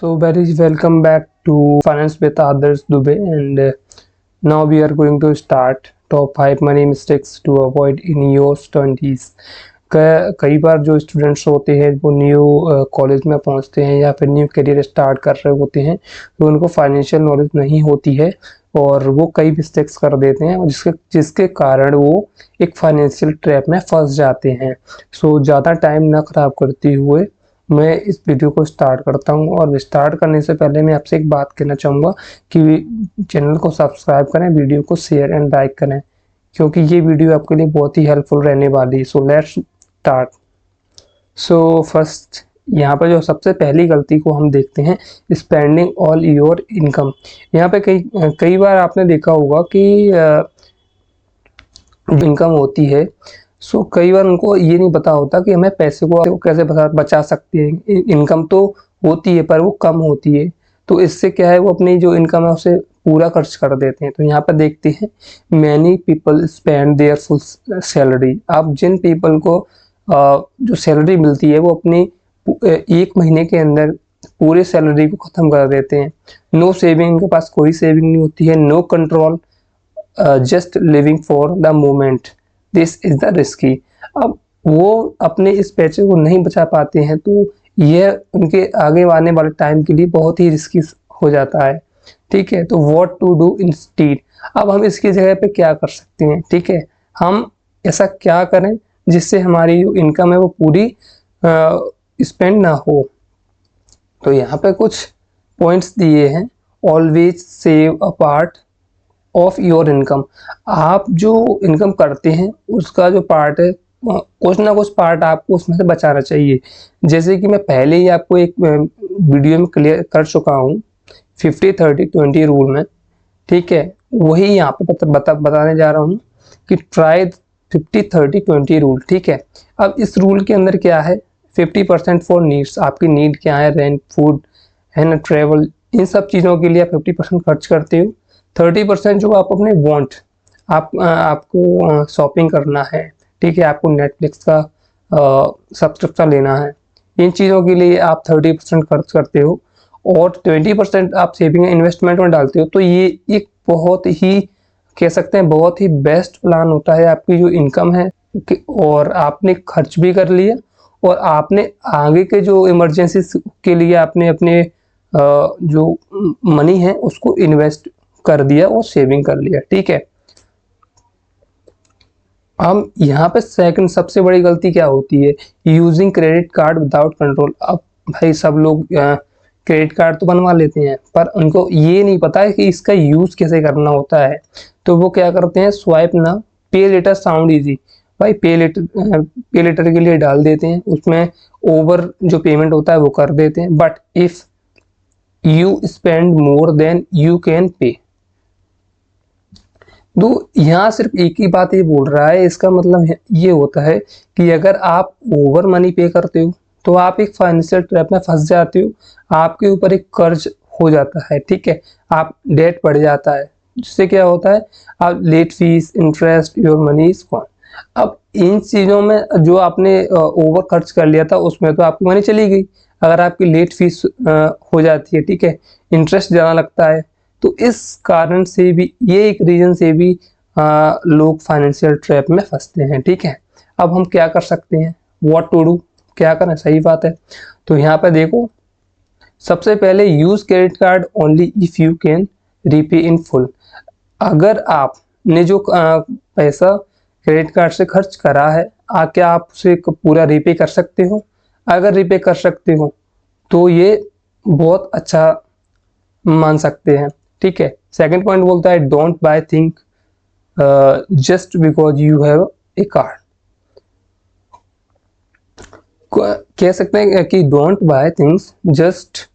So very welcome back to Finance with Others Dubey, and now we are going to start top 5 money mistakes to avoid in your 20s। कई बार जो students होते हैं वो new college में पहुंचते हैं या फिर न्यू करियर स्टार्ट कर रहे होते हैं तो उनको फाइनेंशियल नॉलेज नहीं होती है और वो कई मिस्टेक्स कर देते हैं जिसके कारण वो एक फाइनेंशियल ट्रैप में फंस जाते हैं। सो ज़्यादा टाइम ना ख़राब करते हुए मैं इस वीडियो को स्टार्ट करता हूं और स्टार्ट करने से पहले मैं आपसे एक बात कहना चाहूँगा कि चैनल को सब्सक्राइब करें, वीडियो को शेयर एंड लाइक करें क्योंकि ये वीडियो आपके लिए बहुत ही हेल्पफुल रहने वाली है। So let's start. So first यहाँ पर जो सबसे पहली गलती को हम देखते हैं, स्पेंडिंग ऑल योर इनकम। यहाँ पे कई बार आपने देखा होगा कि इनकम होती है सो कई बार उनको ये नहीं पता होता कि हमें पैसे को कैसे बचा सकते हैं। इनकम तो होती है पर वो कम होती है, तो इससे क्या है वो अपनी जो इनकम है उसे पूरा खर्च कर देते हैं। तो यहाँ पर देखते हैं many people spend there full salary. अब जिन पीपल को जो सैलरी मिलती है वो अपनी एक महीने के अंदर पूरे सैलरी को ख़त्म कर देते हैं। नो सेविंग, इनके पास कोई सेविंग नहीं होती है। No control, just living for the moment, this is the risky. अब वो अपने इस पैसे को नहीं बचा पाते हैं तो यह उनके आगे आने वाले टाइम के लिए बहुत ही रिस्की हो जाता है। ठीक है, तो व्हाट टू डू इंस्टीड। अब हम इसकी जगह पे क्या कर सकते हैं? ठीक है, हम ऐसा क्या करें जिससे हमारी जो इनकम है वो पूरी स्पेंड ना हो। तो यहाँ पे कुछ पॉइंट्स दिए हैं। Always save a part of your income. आप जो इनकम करते हैं उसका जो पार्ट है कुछ ना कुछ पार्ट आपको उसमें से बचाना चाहिए। जैसे कि मैं पहले ही आपको एक वीडियो में क्लियर कर चुका हूँ 50-30-20 रूल में। ठीक है, वही यहाँ पे बताने जा रहा हूँ कि ट्राई 50-30-20 रूल। ठीक है, अब इस रूल के अंदर क्या है, 50% फॉर नीड्स। आपकी नीड क्या है? रेंट, फूड है ना, ट्रेवल, इन सब चीज़ों के लिए आप 50% खर्च करते हो। 30% जो आप अपने वांट, आपको शॉपिंग करना है, ठीक है, आपको नेटफ्लिक्स का सब्सक्रिप्शन लेना है, इन चीज़ों के लिए आप 30% खर्च करते हो और 20% आप सेविंग इन्वेस्टमेंट में डालते हो। तो ये एक बहुत ही कह सकते हैं बहुत ही बेस्ट प्लान होता है। आपकी जो इनकम है और आपने खर्च भी कर लिया और आपने आगे के जो इमरजेंसी के लिए आपने अपने जो मनी है उसको इन्वेस्ट कर दिया और सेविंग कर लिया। ठीक है, हम यहाँ पे सेकंड सबसे बड़ी गलती क्या होती है, using credit card without control. अब भाई सब लोग क्रेडिट कार्ड तो बनवा लेते हैं पर उनको ये नहीं पता है कि इसका यूज कैसे करना होता है। तो वो क्या करते हैं, स्वाइप ना, पे लेटर साउंड इजी। भाई पे लेटर के लिए डाल देते हैं, उसमें ओवर जो पेमेंट होता है वो कर देते हैं। But if you spend more than you can pay. तो यहाँ सिर्फ एक ही बात ये बोल रहा है, इसका मतलब ये होता है कि अगर आप ओवर मनी पे करते हो तो आप एक फाइनेंशियल ट्रैप में फंस जाते हो, आपके ऊपर एक कर्ज हो जाता है। ठीक है, आप डेट बढ़ जाता है, जिससे क्या होता है, आप late fees, interest, your money is gone. अब इन चीज़ों में जो आपने ओवर खर्च कर लिया था उसमें तो आपकी मनी चली गई। अगर आपकी लेट फीस हो जाती है, ठीक है, इंटरेस्ट ज़्यादा लगता है, तो इस कारण से भी, ये एक रीजन से भी लोग फाइनेंशियल ट्रैप में फंसते हैं। ठीक है, अब हम क्या कर सकते हैं, व्हाट टू डू, क्या करें? सही बात है। तो यहाँ पे देखो, सबसे पहले use credit card only if you can repay in full. अगर आपने जो पैसा क्रेडिट कार्ड से खर्च करा है, क्या आप उसे पूरा रीपे कर सकते हो? अगर रीपे कर सकते हो तो ये बहुत अच्छा मान सकते हैं। ठीक है, सेकंड पॉइंट बोलता है don't buy think just because you have a card. कह सकते हैं कि don't buy things just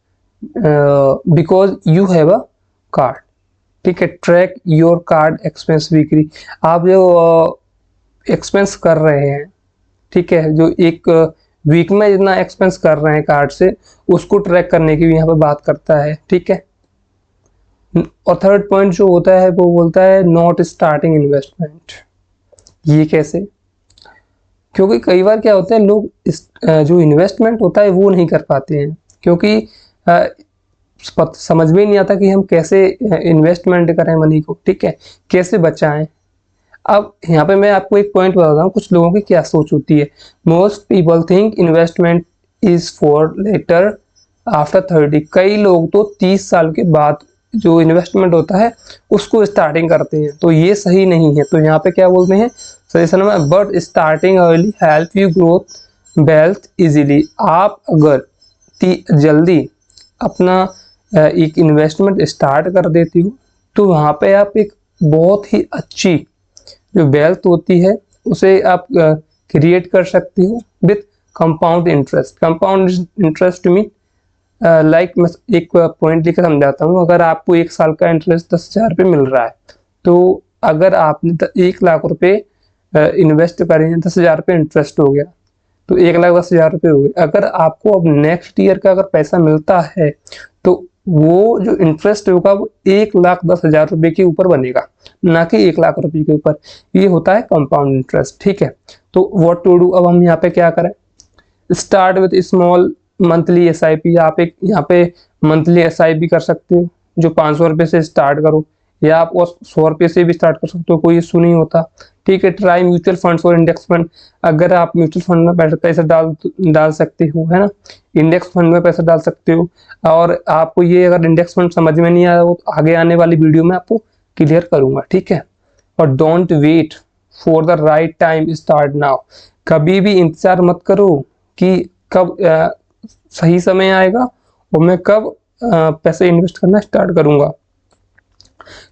because you have a card. ठीक है, track your card expense weekly. आप जो एक्सपेंस कर रहे हैं, ठीक है, जो एक वीक में जितना एक्सपेंस कर रहे हैं कार्ड से, उसको ट्रैक करने की भी यहाँ पे बात करता है। ठीक है, और थर्ड पॉइंट जो होता है वो बोलता है नॉट स्टार्टिंग इन्वेस्टमेंट। ये कैसे? क्योंकि कई बार क्या होता है, लोग जो इन्वेस्टमेंट होता है वो नहीं कर पाते हैं, क्योंकि समझ में नहीं आता कि हम कैसे इन्वेस्टमेंट करें मनी को, ठीक है, कैसे बचाएं। अब यहाँ पे मैं आपको एक पॉइंट बताता हूँ कुछ लोगों की क्या सोच होती है। Most people think investment is for later after 30। कई लोग तो 30 साल के बाद जो इन्वेस्टमेंट होता है उसको स्टार्टिंग करते हैं, तो ये सही नहीं है। तो यहाँ पे क्या बोलते हैं सजेशन में, but starting early help you growth wealth easily. आप अगर जल्दी अपना एक इन्वेस्टमेंट स्टार्ट कर देती हो तो वहाँ पे आप एक बहुत ही अच्छी जो वेल्थ होती है उसे आप क्रिएट कर सकती हो with compound interest. Compound interest में लाइक मैं एक पॉइंट लेकर समझाता हूँ। अगर आपको 1 साल का इंटरेस्ट 10,000 रुपये मिल रहा है, तो अगर आपने 1 लाख रुपए इन्वेस्ट करे हैं, 10,000 रुपये इंटरेस्ट हो गया, तो 1,10,000 रुपये हो गए। अगर आपको अब नेक्स्ट ईयर का अगर पैसा मिलता है तो वो जो इंटरेस्ट होगा वो 1,10,000 रुपये के ऊपर बनेगा, ना कि 1 लाख रुपये के ऊपर। ये होता है कंपाउंड इंटरेस्ट, ठीक है। तो व्हाट टू डू, अब हम यहाँ पे क्या करें, start with small monthly SIP। आप एक यहाँ पे मंथली SIP कर सकते हो जो 500 रुपये से स्टार्ट करो, या आप 100 रुपये से भी स्टार्ट कर सकते हो, कोई इशू नहीं होता, ठीक है। ट्राई म्यूचुअल फंड्स और इंडेक्स फंड। अगर आप म्यूचुअल फंड में पैसा डाल सकते हो, है ना, इंडेक्स फंड में पैसा डाल सकते हो। और आपको ये अगर इंडेक्स फंड समझ में नहीं आया वो आगे आने वाली वीडियो में आपको क्लियर करूंगा, ठीक है। और don't wait for the right time, start now. कभी भी इंतजार मत करो कि कब सही समय आएगा और मैं कब पैसे इन्वेस्ट करना स्टार्ट करूंगा,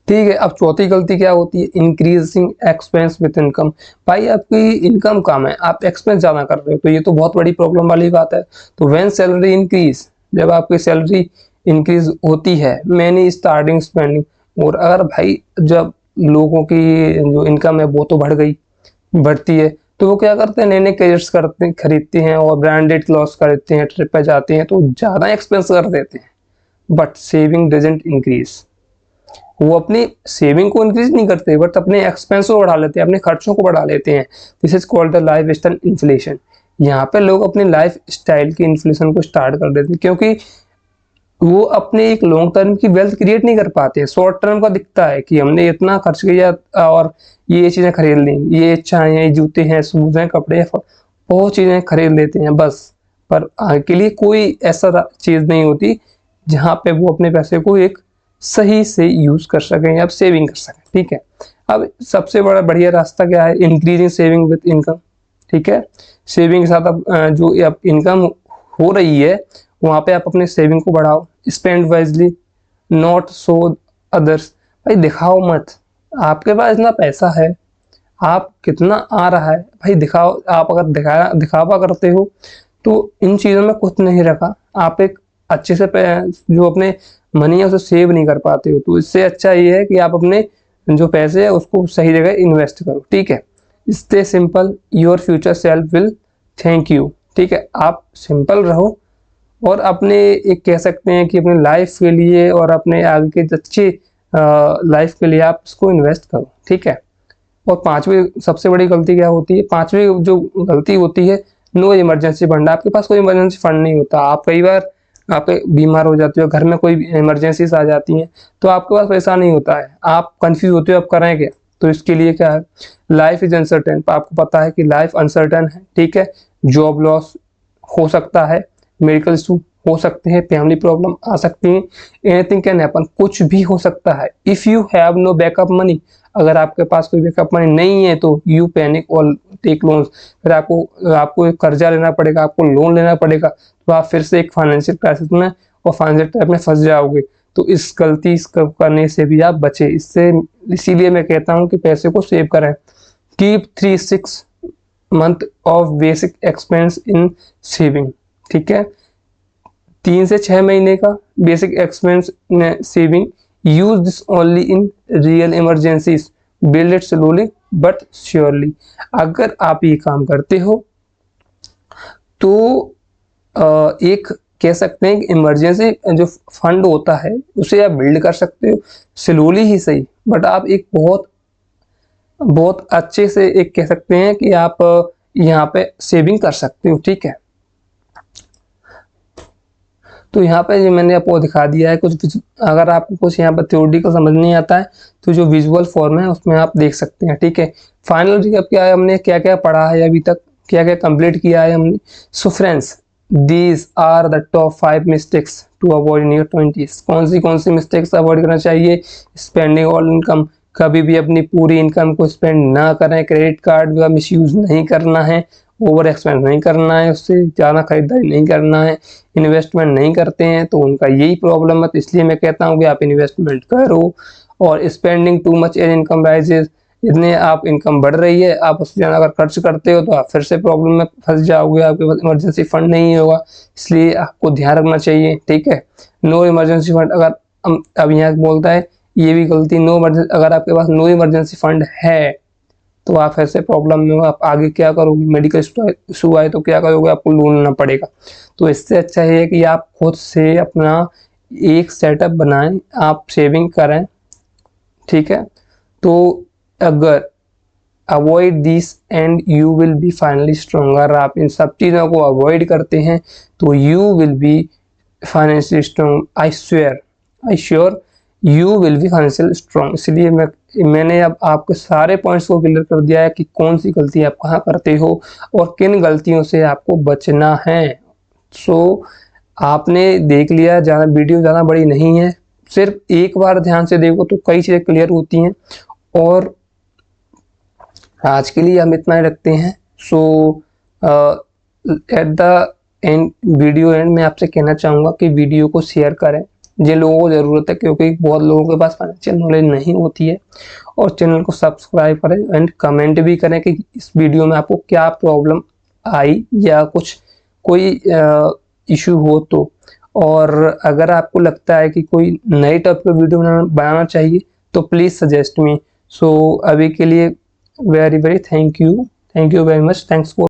ठीक है। अब चौथी गलती क्या होती है, इंक्रीजिंग एक्सपेंस विद इनकम। भाई आपकी इनकम कम है, आप एक्सपेंस ज्यादा कर रहे हो, तो ये तो बहुत बड़ी प्रॉब्लम वाली बात है। तो व्हेन सैलरी इंक्रीज, जब आपकी सैलरी इंक्रीज होती है, मैनी स्टार्टिंग स्पेंडिंग। और अगर भाई जब लोगों की जो इनकम है वो तो बढ़ती है, तो वो क्या करते हैं, नए नए गैजेट्स खरीदते हैं और ब्रांडेड क्लॉथ्स खरीदते हैं, ट्रिप पे जाते हैं, तो ज्यादा एक्सपेंस कर देते हैं। But saving doesn't increase. वो अपनी सेविंग को इंक्रीज नहीं करते बट अपने एक्सपेंस को बढ़ा लेते हैं, अपने खर्चों को बढ़ा लेते हैं। This is called the life style inflation. यहाँ पे लोग अपने लाइफ स्टाइल की इन्फ्लेशन को स्टार्ट कर देते हैं, क्योंकि वो अपने एक लॉन्ग टर्म की वेल्थ क्रिएट नहीं कर पाते हैं। शॉर्ट टर्म का दिखता है कि हमने इतना खर्च किया और ये चीजें खरीद ली, ये चाहे ये जूते हैं, शूज हैं, कपड़े हैं, बहुत चीजें खरीद लेते हैं बस। पर आगे के लिए कोई ऐसा चीज नहीं होती जहाँ पे वो अपने पैसे को एक सही से यूज कर सकें या सेविंग कर सकें, ठीक है। अब सबसे बड़ा बढ़िया रास्ता क्या है, इंक्रीजिंग सेविंग विद इनकम, ठीक है। सेविंग के साथ अब जो अब इनकम हो रही है वहां पे आप अपने सेविंग को बढ़ाओ। Spend wisely not so others. भाई दिखाओ मत, आपके पास इतना पैसा है, आप कितना आ रहा है, भाई दिखाओ। आप अगर दिखावा करते हो तो इन चीज़ों में कुछ नहीं रखा, आप एक अच्छे से जो अपने मनी है उसे सेव नहीं कर पाते हो। तो इससे अच्छा ये है कि आप अपने जो पैसे है उसको सही जगह इन्वेस्ट करो, ठीक है। Stay simple, your future self will thank you, ठीक है। आप सिंपल रहो और अपने एक कह सकते हैं कि अपने लाइफ के लिए और अपने आगे के अच्छे लाइफ के लिए आप इसको इन्वेस्ट करो, ठीक है। और पांचवी सबसे बड़ी गलती क्या होती है, पांचवी जो गलती होती है, नो इमरजेंसी फंड। आपके पास कोई इमरजेंसी फंड नहीं होता। आप कई बार आप बीमार हो जाते हो, घर में कोई इमरजेंसीज आ जाती हैं, तो आपके पास पैसा नहीं होता है, आप कंफ्यूज होते हो आप करें क्या। तो इसके लिए क्या है, लाइफ इज अनसर्टेन। आपको पता है कि लाइफ अनसर्टेन है, ठीक है। जॉब लॉस हो सकता है, मेडिकल इशू हो सकते हैं, फैमिली प्रॉब्लम आ सकती है, एनीथिंग कैन हैपन, कुछ भी हो सकता है। If you have no backup money, अगर आपके पास कोई बैकअप मनी नहीं है तो यू पैनिक और टेक लोन्स। फिर आपको कर्जा लेना पड़ेगा, आपको लोन लेना पड़ेगा, तो आप फिर से एक फाइनेंशियल क्राइसिस में और फाइनेंशियल ट्रैप में फंस जाओगे। तो इस गलती करने से भी आप बचे। इसीलिए मैं कहता हूँ कि पैसे को सेव करें। Keep 3-6 month of basic expense in saving, ठीक है। 3 से 6 महीने का basic expense saving. Use this only in real emergencies, build it slowly but surely. अगर आप ये काम करते हो तो एक कह सकते हैं कि इमरजेंसी जो फंड होता है उसे आप बिल्ड कर सकते हो, स्लोली ही सही, बट आप एक बहुत बहुत अच्छे से एक कह सकते हैं कि आप यहाँ पे सेविंग कर सकते हो, ठीक है। तो यहाँ पे जो मैंने आपको दिखा दिया है कुछ, अगर आपको कुछ यहाँ पर थ्योरेटिकल समझ नहीं आता है तो जो विजुअल फॉर्म है उसमें आप देख सकते हैं, ठीक है। फाइनल रिकैप क्या है, हमने क्या क्या पढ़ा है अभी तक, क्या क्या कंप्लीट किया है हमने। So friends, these are the top 5 mistakes to avoid in your 20s। कौन सी मिस्टेक्स अवॉइड करना चाहिए? स्पेंडिंग ऑल इनकम, कभी भी अपनी पूरी इनकम को स्पेंड ना करें। क्रेडिट कार्ड का मिसयूज नहीं करना है, ओवर एक्सपेंस नहीं करना है, उससे ज़्यादा खरीदारी नहीं करना है। इन्वेस्टमेंट नहीं करते हैं तो उनका यही प्रॉब्लम है, तो इसलिए मैं कहता हूँ कि आप इन्वेस्टमेंट करो। और spending too much as income rises, इतने आप इनकम बढ़ रही है, आप उससे ज़्यादा अगर खर्च करते हो तो आप फिर से प्रॉब्लम में फंस जाओगे, आपके पास इमरजेंसी फंड नहीं होगा, इसलिए आपको ध्यान रखना चाहिए, ठीक है। नो इमरजेंसी फंड, अगर अब यहाँ बोलता है ये भी गलती, नो इमरजेंसी, अगर आपके पास नो इमरजेंसी फंड है तो आप ऐसे प्रॉब्लम में हो, आप आगे क्या करोगे? मेडिकल इशू आए तो क्या करोगे? आपको लोन लेना पड़ेगा। तो इससे अच्छा है कि आप खुद से अपना एक सेटअप बनाएं, आप सेविंग करें, ठीक है। तो अगर avoid this and you will be finally strong, अगर आप इन सब चीज़ों को अवॉइड करते हैं तो you will be financially strong. I sure you will be financial strong. इसलिए मैंने अब आपके सारे पॉइंट्स को क्लियर कर दिया है कि कौन सी गलती आप कहाँ करते हो और किन गलतियों से आपको बचना है। सो आपने देख लिया, ज़्यादा वीडियो ज़्यादा बड़ी नहीं है, सिर्फ एक बार ध्यान से देखो तो कई चीज़ें क्लियर होती हैं। और आज के लिए हम इतना ही रखते हैं। So at the end, video end में आपसे कहना चाहूँगा कि वीडियो को शेयर करें जिन लोगों को ज़रूरत है, क्योंकि बहुत लोगों के पास फाइनेंशियल नॉलेज नहीं होती है। और चैनल को सब्सक्राइब करें एंड कमेंट भी करें कि इस वीडियो में आपको क्या प्रॉब्लम आई या कुछ कोई इशू हो तो। और अगर आपको लगता है कि कोई नई टॉपिक पर वीडियो बनाना चाहिए तो प्लीज़ सजेस्ट मी। सो अभी के लिए very very thank you very much, thanks for